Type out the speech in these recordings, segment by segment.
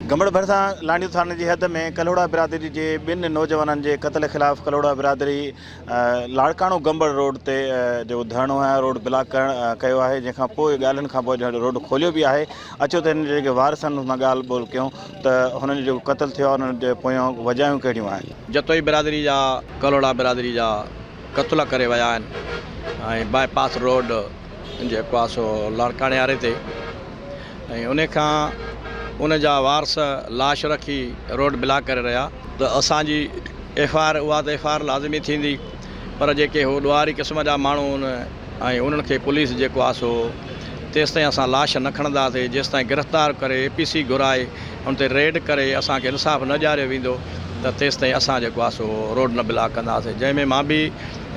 गमड़ भरसा लांडियूं थाने की हद में कलोड़ा बिरादरी के बिन नौजवाननि के कत्ल खिलाफ कलोड़ा बिरादरी लाड़काणो गंबड़ रोड ते जो धरणो है रोड ब्लॉक कयो है जंहिंखां पोइ ॻाल्हियुनि खां पोइ रोड खोलियो भी है। अचो तो इन जेके वारसनि सां ॻाल्हि ॿोल कयूं त हुननि जो कत्ल थियो आहे हुननि जे पोयां वजहूं कहिड़ियूं आहिनि। जतोई बिरादरी जा कलोड़ा बिरादरी जा कत्ल करे विया आहिनि ऐं बाईपास रोड जेको आहे सो लाड़काणे वारे ते ऐं उन खां उन जा वारस लाश रखी रोड ब्लॉक करे रहा तो असांजी FIR उहा तो FIR लाज़मी थींदी पर जेके हो ॾुआरी क़िस्म जा माण्हू ऐं उन्हनि खे पुलिस जेको आहे सो तेसि ताईं असां लाश न खणंदासीं जेसि ताईं गिरफ़्तार करे APC घुराए उन ते रेड करे असांखे इंसाफ़ न ॾियारियो वेंदो त तेसि ताईं असां जेको आहे सो रोड न ब्लॉक कंदासीं। जंहिंमें मां बि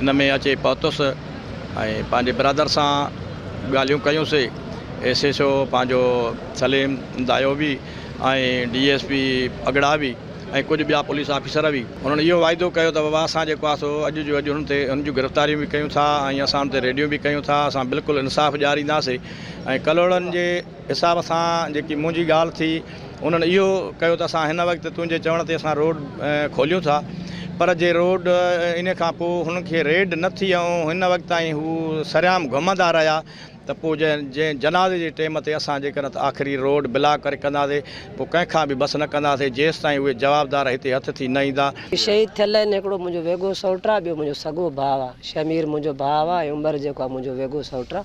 इन में अचे पहुतुसि ऐं पंहिंजे ब्रदर सां ॻाल्हियूं कयूंसीं। SHO पंहिंजो सलीम दायो भी DSP अगड़ा भी ऐं कुछ ॿिया पुलिस ऑफिसर भी उन्होंने इहो वाइदो कयो त बाबा असां जेको आहे सो अॼु जो अॼु हुन जूं गिरफ़्तारियूं भी कयूं था ऐं असां हुन ते रेडियो भी कयूं था। असां बिल्कुलु इंसाफ़ ॾियारींदासीं ऐं कलोड़नि जे हिसाब सां जेकी मुंहिंजी ॻाल्हि थी उन्हनि इहो कयो त असां हिन वक़्तु तुंहिंजे चवण ते असां रोड खोलियूं था पर जे रोड इन खां पोइ हुनखे रेड न थी ऐं हिन वक़्तु ताईं हू सरियाम घुमंदा रहिया त पोइ जंहिं जनाज़े जे टाइम ते असां जेकर आख़िरी रोड ब्लॉक करे कंदासीं पोइ कंहिंखां बि बस न कंदासीं जेसि ताईं उहे जवाबदार हिते हथ थी न ईंदा। शहीद थियल आहिनि। हिकिड़ो मुंहिंजो वेगो सौट आहे, ॿियो मुंहिंजो सॻो भाउ आहे शमीर मुंहिंजो भाउ आहे ऐं उमिरि जेको आहे मुंहिंजो वेगो सौट आहे।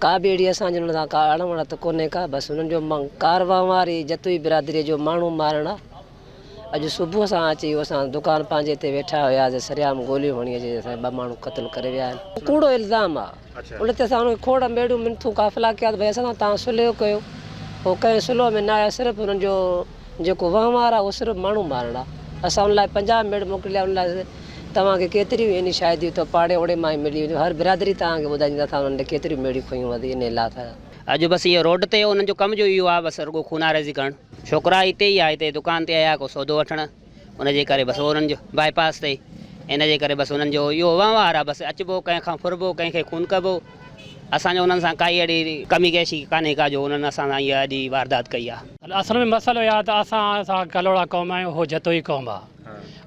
का बि अहिड़ी असांजे हुन सां का अणवण त कोन्हे का, बसि हुननि जो कारवां वारी जतोई बिरादरीअ जो माण्हू मारण आहे। अॼु सुबुह सां अची असां दुकान पंहिंजे हिते वेठा हुयासीं, सरियाम गोलियूं हणी अची असां 2 माण्हू क़त्ल करे विया आहिनि। कूड़ो इल्ज़ाम आहे। उन ते असां हुनखे खोड़ मेड़ियूं मिनथूं काफ़िला कया त भई असां तव्हां सुलह कयो, पोइ कंहिं सुलह में न आया। सिर्फ़ु हुननि जो जेको वहिंवार आहे उहो सिर्फ़ु माण्हू मारण आहे। असां हुन लाइ 50 मेड़ मोकिलिया। हुन लाइ तव्हांखे केतिरियूं इन शायदियूं त पाड़े ओड़े मां ई मिली वेंदियूं। हर बिरादरी तव्हांखे ॿुधाईंदा था हुननि केतिरियूं मेड़ियूं खयूं वधी इन लाइ। अॼु बस ये रोड ते उन्हनि जो कम जो इहो आहे बसि रुगो खूनारेज़ी करणु। छोकिरा हिते ई आहे, हिते दुकान ते आया को सौदो वठणु, उनजे करे बसि उन्हनि जो बाईपास ते इन जे करे बसि उन्हनि जो इहो वहिंवार आहे। बसि अचिबो कंहिंखां फुरबो कंहिंखे खून कबो। असांजो उन्हनि सां काई अहिड़ी कमी कैशी कान्हे का जो उन्हनि असां सां इहा अॼु वारदात कई आहे। असल में मसइलो इहा त असां कलोड़ा क़ौम आहियूं, उहो जतोई क़ौम आहे।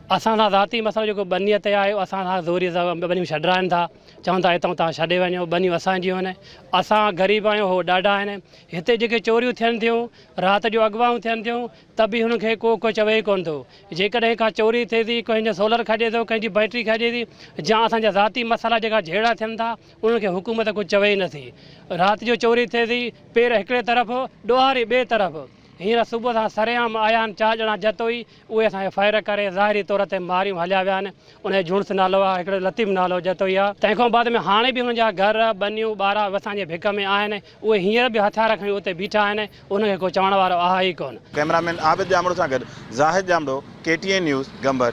असां सां ज़ाती मसइलो जेको बनीअ ते आहे असां सां ज़ोरी सां बनियूं छॾाइनि था, चवनि था हितां तव्हां छॾे वञो, बनियूं असांजियूं आहिनि। असां ग़रीब आहियूं, उहो ॾाढा आहिनि। हिते जेके चोरियूं थियनि थियूं, राति जो अॻवाऊं थियनि थियूं, त बि हुनखे को चवे ई कोन थो। जेकॾहिं का चोरी थिए थी, कंहिंजो सोलर खॼे थो, कंहिंजी बैटरी खॼे थी, या असांजा ज़ाती मसाला जेका झेड़ा थियनि था उन्हनि खे हुकूमत कुझु चवे ई नथी। राति जो चोरी थिए थी, पेर हिकिड़े तरफ़ ॾोहारी ॿिए तरफ़। हींअर सुबुह सां सरेआम आया आहिनि 4 ॼणा जतोई, उहे असांखे फायर करे ज़ाहिरी तौर ते मारियूं हलिया विया आहिनि। उनजो जुणस नालो आहे, हिकिड़ो लतीफ़ नालो जतोई आहे। तंहिंखां बाद में हाणे बि हुनजा घर बनियूं ॿार असांजे भिक में आहिनि। उहे हींअर बि हथियार खणी उते बीठा आहिनि, उनखे को चवण वारो आहे ई कोन। कैमरामैन आबिद जामड़ो सां गॾु ज़ाहिद जामड़ो, KTN न्यूज़ गंबर।